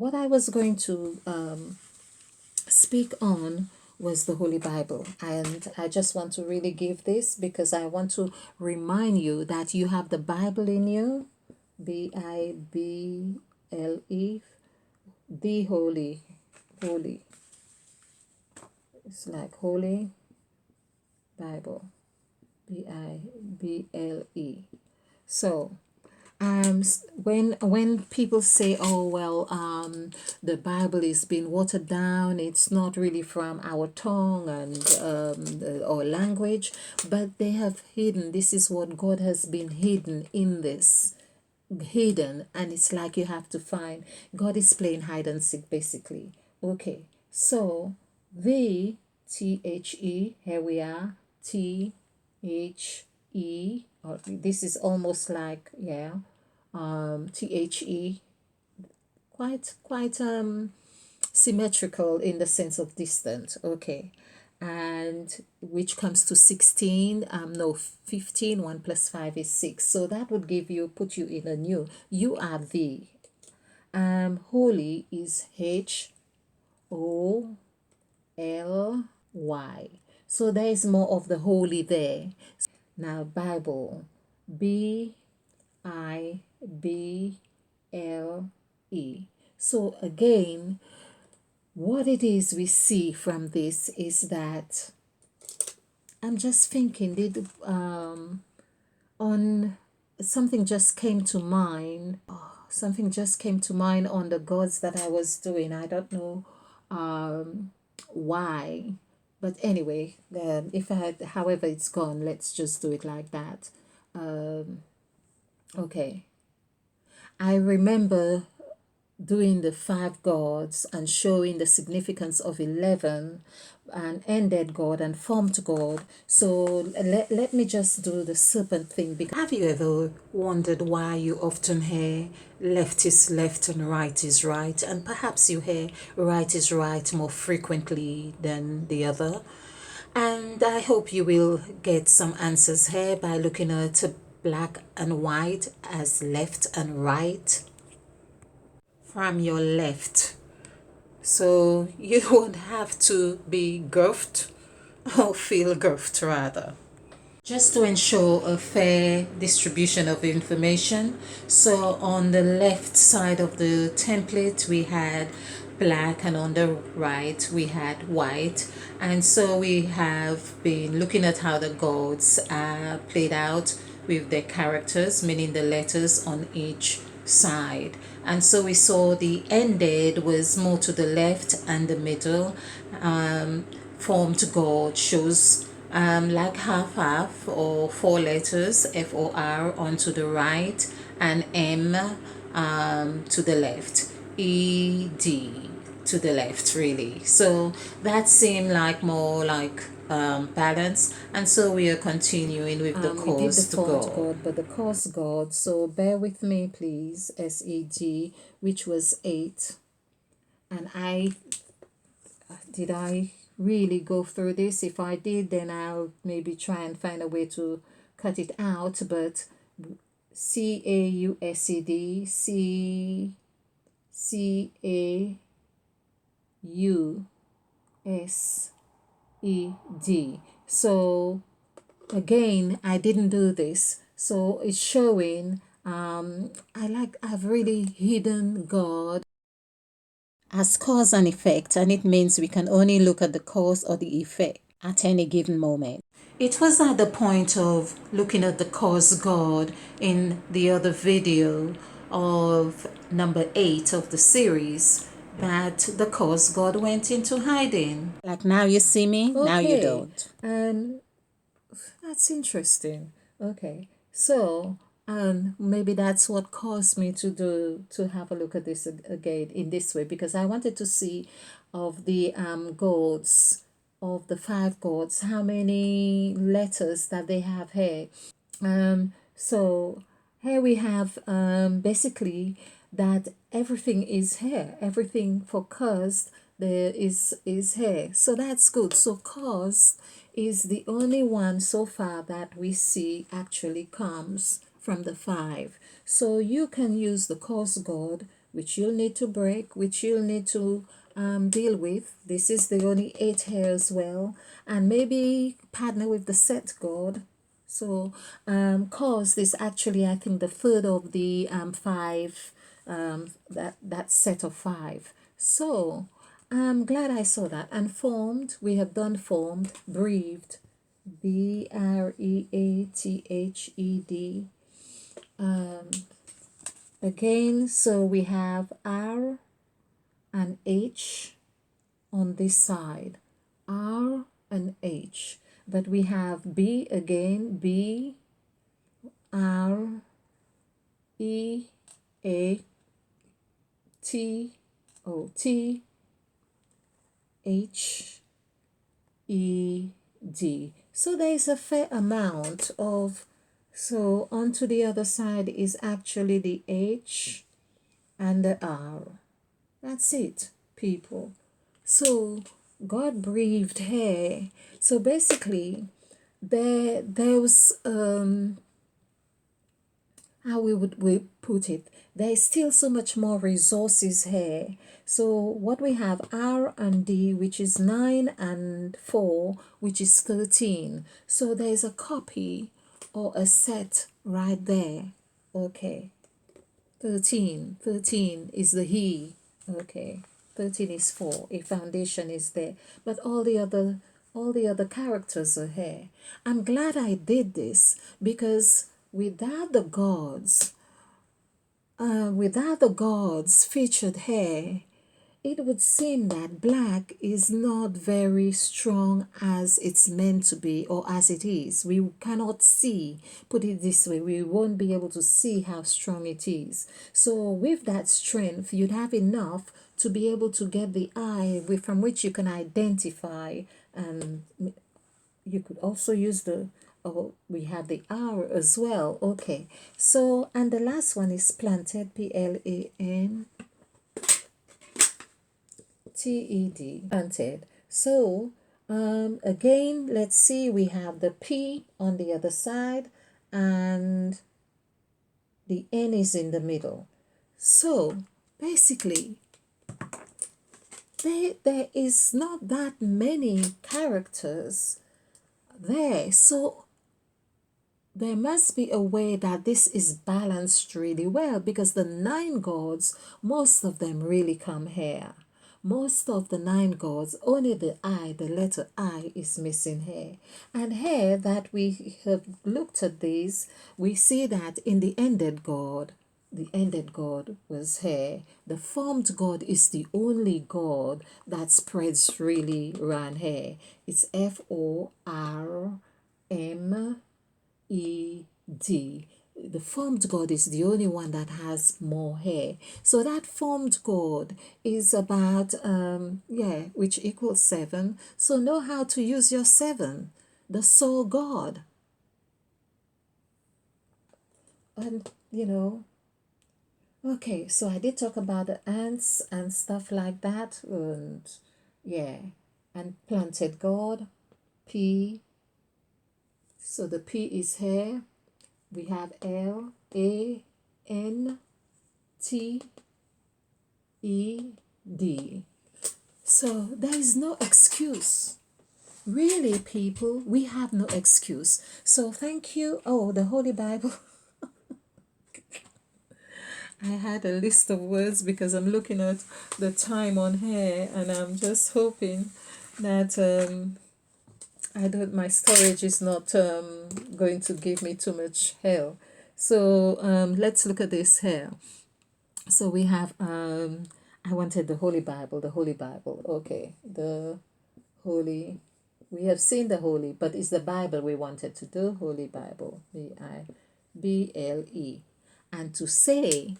What I was going to speak on was the Holy Bible. And I just want to really give this because I want to remind you that you have the Bible in you. Bible, the Holy, Holy. It's like Holy Bible, Bible. So, when people say, oh well, the Bible is being watered down, it's not really from our tongue and or language, but they have hidden, this is what God has been hidden in this, hidden, and it's like you have to find, God is playing hide and seek basically. Okay, so the THE, here we are, THE, or this is almost like, yeah, THE, quite symmetrical in the sense of distant. Okay, and which comes to 16, no, 15, 1 plus 5 is 6, so that would give you, put you in a new, you are the, holy is HOLY, so there is more of the holy there. Now Bible, BIBLE. So again, what it is we see from this is that I'm just thinking, did on something just came to mind. Oh, something just came to mind on the gods that I was doing. I don't know why, but anyway, if I had, however it's gone, let's just do it like that. Okay, I remember doing the five gods and showing the significance of 11 and ended God and formed God. So let me just do the serpent thing. Because have you ever wondered why you often hear left is left and right is right, and perhaps you hear right is right more frequently than the other? And I hope you will get some answers here by looking at black and white as left and right from your left. So you won't have to be goofed or feel goofed rather. Just to ensure a fair distribution of information, so on the left side of the template we had black and on the right we had white, and so we have been looking at how the gods are played out with their characters, meaning the letters on each side. And so we saw the ended was more to the left and the middle. Formed God shows like half or four letters FOR onto the right and M to the left, ED to the left, really. So that seemed like more like balance, and so we are continuing with the We did the cause to formed God. God, but the cause God. So bear with me, please. SEG, which was 8. And I really go through this? If I did, then I'll maybe try and find a way to cut it out. But CAUSED, CAUSED. So again, I didn't do this, so it's showing I've really hidden God as cause and effect, and it means we can only look at the cause or the effect at any given moment. It was at the point of looking at the cause God in the other video of number 8 of the series that the cause God went into hiding. Like now you see me, now you Okay, don't. and that's interesting. Okay, so maybe that's what caused me to have a look at this again in this way, because I wanted to see of the gods, of the five gods, how many letters that they have here. So here we have basically that everything is here, everything for caused there is here, so that's good. So cause is the only one so far that we see actually comes from the five. So you can use the cause God which you'll need to break, which you'll need to deal with. This is the only 8 here as well. And maybe partner with the set god. So, cause is actually, I think, the third of the five, that set of five. So, I'm glad I saw that. And formed, we have done formed, breathed, breathed. Again, so we have R and H on this side, R and H. But we have B again, B, R, E, A, T, O, T, H, E, D. So there is a fair amount of, so onto the other side is actually the H and the R. That's it, people. So God breathed here. So basically, there was how we put it, there is still so much more resources here. So what we have, R and D, which is 9 and 4, which is 13. So there is a copy or a set right there. Okay, 13 is the he. Okay, 13 is 4, a foundation is there, but all the other characters are here. I'm glad I did this, because without the gods featured here, it would seem that black is not very strong as it's meant to be, or as it is. We cannot see, put it this way, we won't be able to see how strong it is. So with that strength, you'd have enough to be able to get the eye from which you can identify. And you could also use the, oh, we have the R as well. Okay, so, and the last one is planted, PLANTED, planted. So again, let's see, we have the P on the other side and the N is in the middle. So basically, there is not that many characters there. So there must be a way that this is balanced really well, because the 9 gods, most of them really come here. Most of the 9 gods, only the I, the letter I, is missing here. And here that we have looked at these, we see that in the ended God was here. The formed God is the only God that spreads really around here. It's FORM, the formed God is the only one that has more hair. So that formed God is about, which equals 7. So know how to use your 7, the soul God. And, okay, so I did talk about the ants and stuff like that. And, yeah, and planted God, P. So the P is here. We have LANTED. So there is no excuse. Really, people, we have no excuse. So thank you. Oh, the Holy Bible. I had a list of words because I'm looking at the time on here, and I'm just hoping that my storage is not going to give me too much hell. So let's look at this here. So we have, I wanted the Holy Bible, Okay, the Holy, we have seen the Holy, but it's the Bible we wanted to do, Holy Bible, Bible. And to say,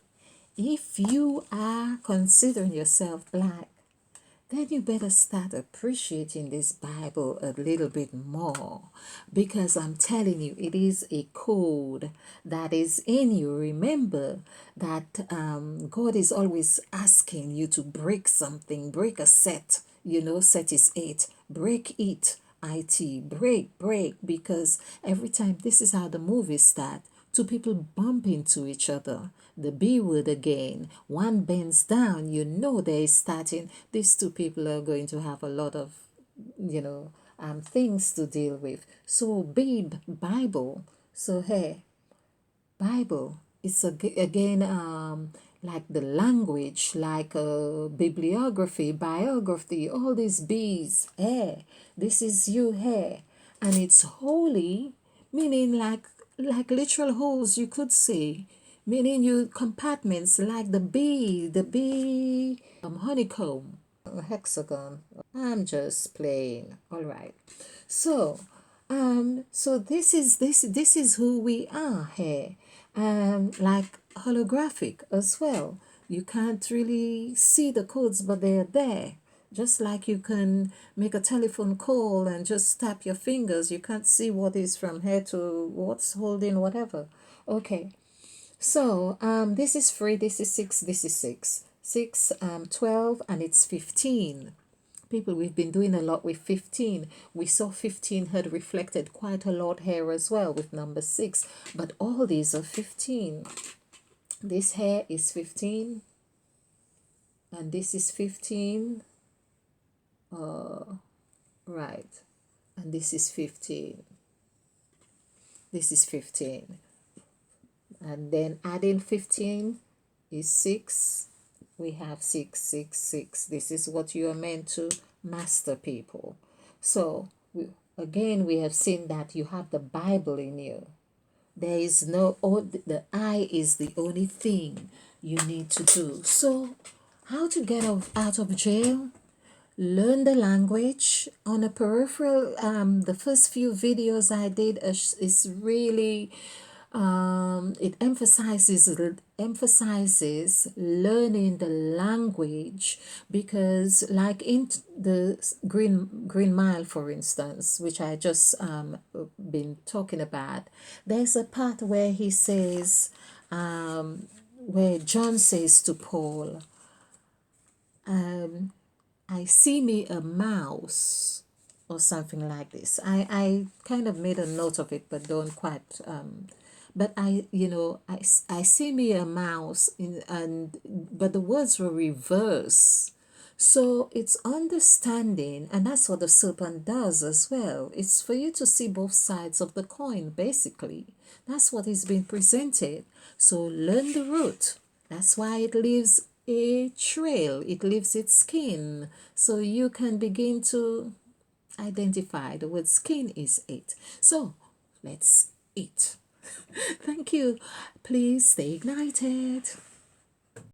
if you are considering yourself black, then you better start appreciating this Bible a little bit more, because I'm telling you, it is a code that is in you. Remember that God is always asking you to break something, break a set. Set is 8. Break it, break, because every time, this is how the movies start. Two people bump into each other. The B word again. One bends down. You know there is starting. These two people are going to have a lot of, things to deal with. So, babe, Bible. So, hey, Bible is again like the language, like bibliography, biography, all these B's. Hey, this is you here, and it's holy, meaning like literal holes you could say, meaning you compartments like the bee honeycomb, hexagon. I'm just playing. All right. So, so this is who we are here, like holographic as well. You can't really see the codes, but they're there. Just like you can make a telephone call and just tap your fingers, you can't see what is from here to what's holding whatever. Okay, so this is free. This is six. This is six. 12, and it's 15. People, we've been doing a lot with 15. We saw 15 had reflected quite a lot here as well with number 6, but all these are 15. This here is 15, and this is 15, right? And this is 15. This is 15. And then adding 15 is 6. We have 6, 6, 6. This is what you are meant to master, people. So, again, we have seen that you have the Bible in you. There is no, the I is the only thing you need to do. So, how to get out of jail? Learn the language on a peripheral. The first few videos I did is really, it emphasizes learning the language, because like in the green mile, for instance, which I just been talking about, there's a part where he says, where John says to Paul, I see me a mouse, or something like this. I kind of made a note of it, but don't quite. But I see me a mouse, but the words were reversed. So it's understanding, and that's what the serpent does as well. It's for you to see both sides of the coin, basically. That's what is being presented. So learn the root. That's why it leaves a trail, it leaves its skin. So you can begin to identify the word skin is it. So let's eat. Thank you. Please stay ignited.